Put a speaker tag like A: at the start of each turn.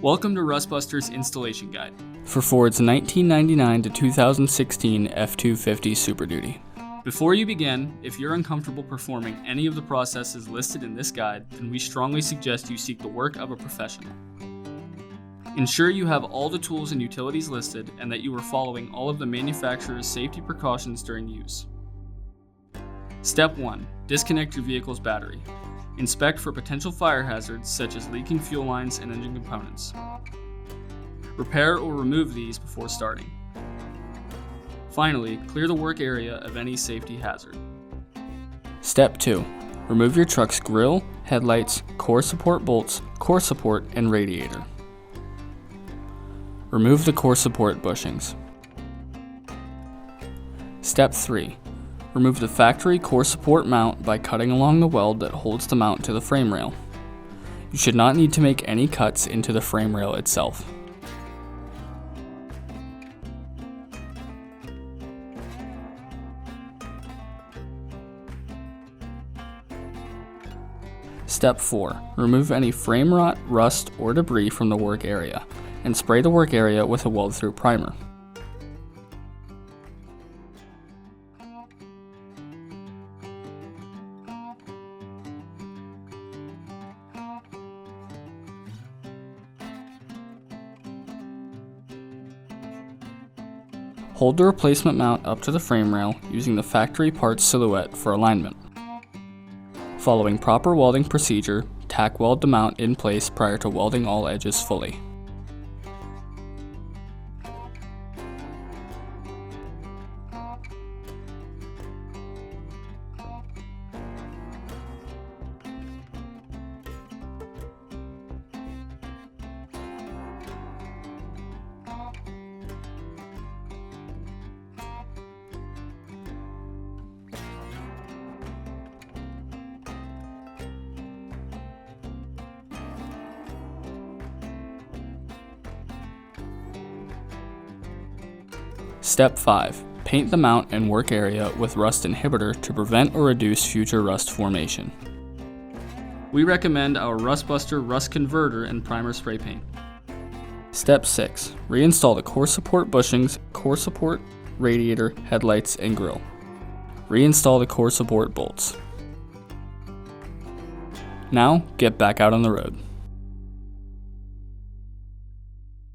A: Welcome to Rustbuster's Installation Guide
B: for Ford's 1999 to 2016 F-250 Super Duty.
A: Before you begin, if you're uncomfortable performing any of the processes listed in this guide, then we strongly suggest you seek the work of a professional. Ensure you have all the tools and utilities listed and that you are following all of the manufacturer's safety precautions during use. Step 1. Disconnect your vehicle's battery. Inspect for potential fire hazards such as leaking fuel lines and engine components. Repair or remove these before starting. Finally, clear the work area of any safety hazard.
B: Step 2. Remove your truck's grille, headlights, core support bolts, core support, and radiator. Remove the core support bushings. Step 3. Remove the factory core support mount by cutting along the weld that holds the mount to the frame rail. You should not need to make any cuts into the frame rail itself. Step 4. Remove any frame rot, rust, or debris from the work area, and spray the work area with a weld-through primer. Hold the replacement mount up to the frame rail using the factory parts silhouette for alignment. Following proper welding procedure, tack weld the mount in place prior to welding all edges fully. Step 5. Paint the mount and work area with rust inhibitor to prevent or reduce future rust formation.
A: We recommend our Rustbuster Rust Converter and Primer Spray Paint.
B: Step 6. Reinstall the core support bushings, core support, radiator, headlights, and grille. Reinstall the core support bolts. Now, get back out on the road.